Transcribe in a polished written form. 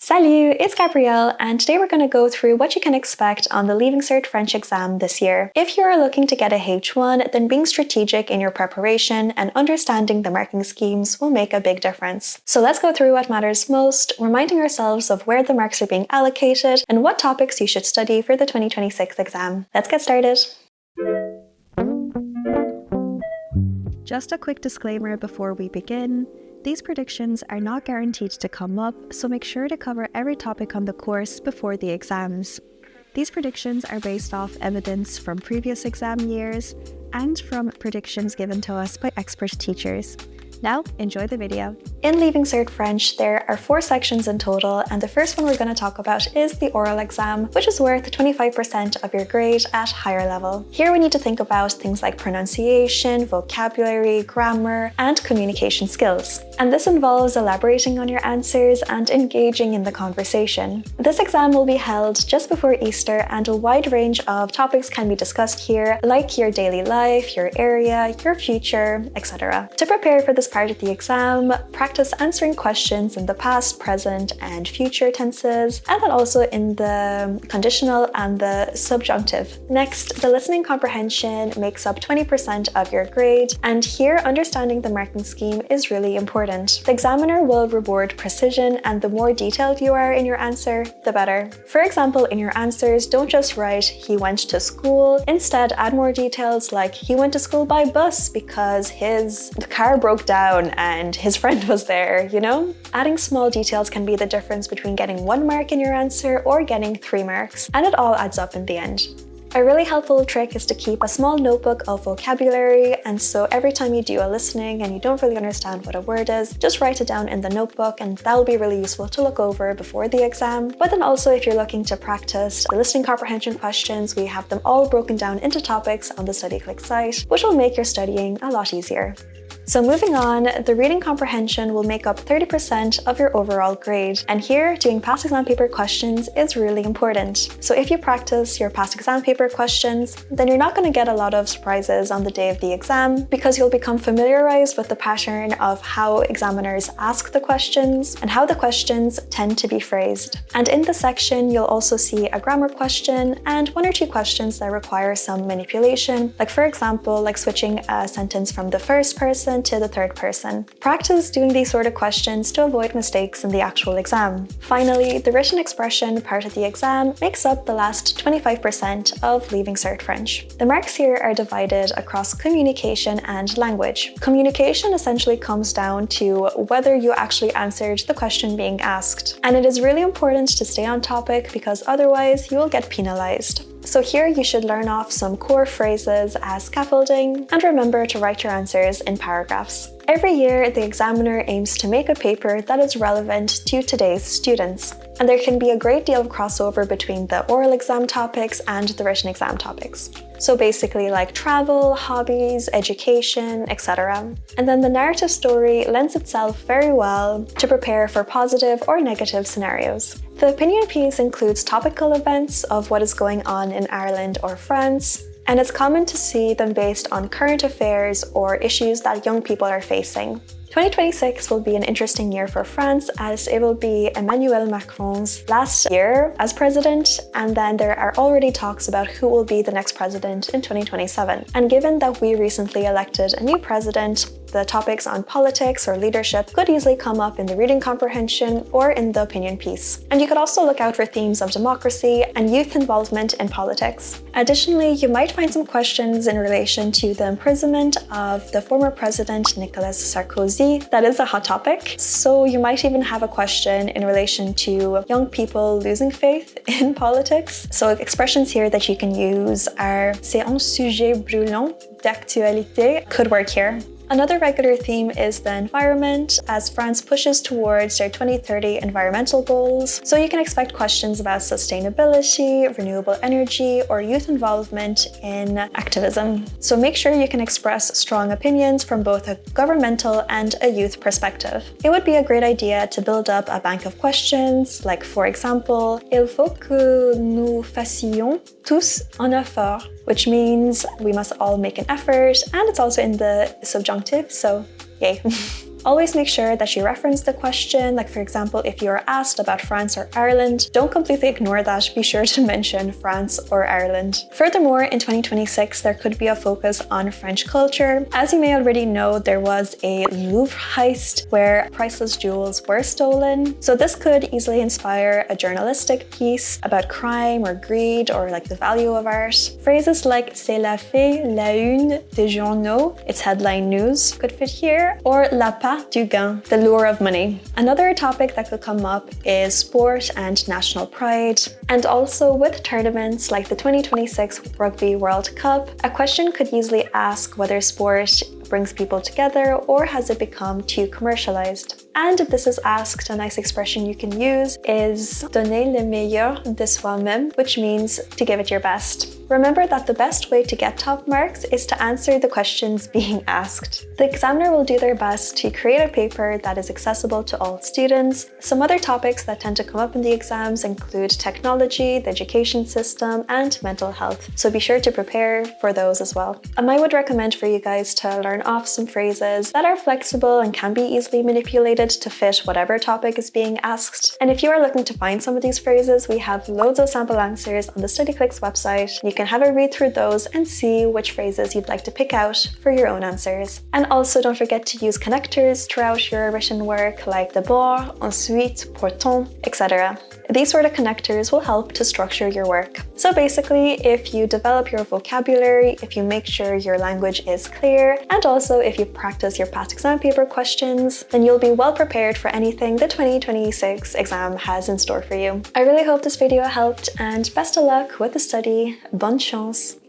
Salut, it's Gabrielle, and today we're going to go through what you can expect on the Leaving Cert French exam this year. If you are looking to get a H1, then being strategic in your preparation and understanding the marking schemes will make a big difference. So let's go through what matters most, reminding ourselves of where the marks are being allocated and what topics you should study for the 2026 exam. Let's get started. Just a quick disclaimer before we begin. These predictions are not guaranteed to come up, so make sure to cover every topic on the course before the exams. These predictions are based off evidence from previous exam years and from predictions given to us by expert teachers. Now, enjoy the video. In Leaving Cert French, there are 4 sections in total, and the first one we're going to talk about is the oral exam, which is worth 25% of your grade at higher level. Here we need to think about things like pronunciation, vocabulary, grammar, and communication skills. And this involves elaborating on your answers and engaging in the conversation. This exam will be held just before Easter, and a wide range of topics can be discussed here, like your daily life, your area, your future, etc. To prepare for this part of the exam, practice answering questions in the past, present, and future tenses, and then also in the conditional and the subjunctive. Next, the listening comprehension makes up 20% of your grade, and here understanding the marking scheme is really important. The examiner will reward precision, and the more detailed you are in your answer, the better. For example, in your answers, don't just write "he went to school." Instead, add more details like "he went to school by bus because the car broke down and his friend was there," you know? Adding small details can be the difference between getting 1 mark in your answer or getting 3 marks, and it all adds up in the end. A really helpful trick is to keep a small notebook of vocabulary, and so every time you do a listening and you don't really understand what a word is, just write it down in the notebook, and that will be really useful to look over before the exam. But then also, if you're looking to practice the listening comprehension questions, we have them all broken down into topics on the Studyclix site, which will make your studying a lot easier. So moving on, the reading comprehension will make up 30% of your overall grade. And here, doing past exam paper questions is really important. So if you practice your past exam paper questions, then you're not going to get a lot of surprises on the day of the exam, because you'll become familiarized with the pattern of how examiners ask the questions and how the questions tend to be phrased. And in this section, you'll also see a grammar question and 1 or 2 questions that require some manipulation, like for example, like switching a sentence from the first person to the third person. Practice doing these sort of questions to avoid mistakes in the actual exam. Finally, the written expression part of the exam makes up the last 25% of Leaving Cert French. The marks here are divided across communication and language. Communication essentially comes down to whether you actually answered the question being asked. And it is really important to stay on topic, because otherwise you will get penalized. So here you should learn off some core phrases as scaffolding, and remember to write your answers in paragraphs. Every year, the examiner aims to make a paper that is relevant to today's students. And there can be a great deal of crossover between the oral exam topics and the written exam topics. So basically like travel, hobbies, education, etc. And then the narrative story lends itself very well to prepare for positive or negative scenarios. The opinion piece includes topical events of what is going on in Ireland or France, and it's common to see them based on current affairs or issues that young people are facing. 2026 will be an interesting year for France, as it will be Emmanuel Macron's last year as president, and then there are already talks about who will be the next president in 2027. And given that we recently elected a new president, the topics on politics or leadership could easily come up in the reading comprehension or in the opinion piece. And you could also look out for themes of democracy and youth involvement in politics. Additionally, you might find some questions in relation to the imprisonment of the former president Nicolas Sarkozy. That is a hot topic. So you might even have a question in relation to young people losing faith in politics. So expressions here that you can use are "c'est un sujet brûlant d'actualité" could work here. Another regular theme is the environment, as France pushes towards their 2030 environmental goals. So you can expect questions about sustainability, renewable energy, or youth involvement in activism. So make sure you can express strong opinions from both a governmental and a youth perspective. It would be a great idea to build up a bank of questions, like for example, "Il faut que nous fassions tous un effort," which means we must all make an effort, and it's also in the subjunctive, so yay. Always make sure that you reference the question, like for example, if you are asked about France or Ireland, don't completely ignore that, be sure to mention France or Ireland. Furthermore, in 2026, there could be a focus on French culture. As you may already know, there was a Louvre heist where priceless jewels were stolen. So this could easily inspire a journalistic piece about crime or greed or like the value of art. Phrases like c'est la fait la une des journaux, it's headline news, could fit here, or l'appât du gain, the lure of money. Another topic that could come up is sport and national pride. And also with tournaments like the 2026 Rugby World Cup, a question could easily ask whether sport brings people together or has it become too commercialized. And if this is asked, a nice expression you can use is donner le meilleur de soi-même, which means to give it your best. Remember that the best way to get top marks is to answer the questions being asked. The examiner will do their best to create a paper that is accessible to all students. Some other topics that tend to come up in the exams include technology, the education system, and mental health. So be sure to prepare for those as well. I would recommend for you guys to learn off some phrases that are flexible and can be easily manipulated to fit whatever topic is being asked. And if you are looking to find some of these phrases, we have loads of sample answers on the Studyclix website. You can have a read through those and see which phrases you'd like to pick out for your own answers. And also don't forget to use connectors throughout your written work like d'abord, ensuite, pourtant, etc. These sort of connectors will help to structure your work. So basically, if you develop your vocabulary, if you make sure your language is clear, and also if you practice your past exam paper questions, then you'll be well prepared for anything the 2026 exam has in store for you. I really hope this video helped, and best of luck with the study. Bonne chance!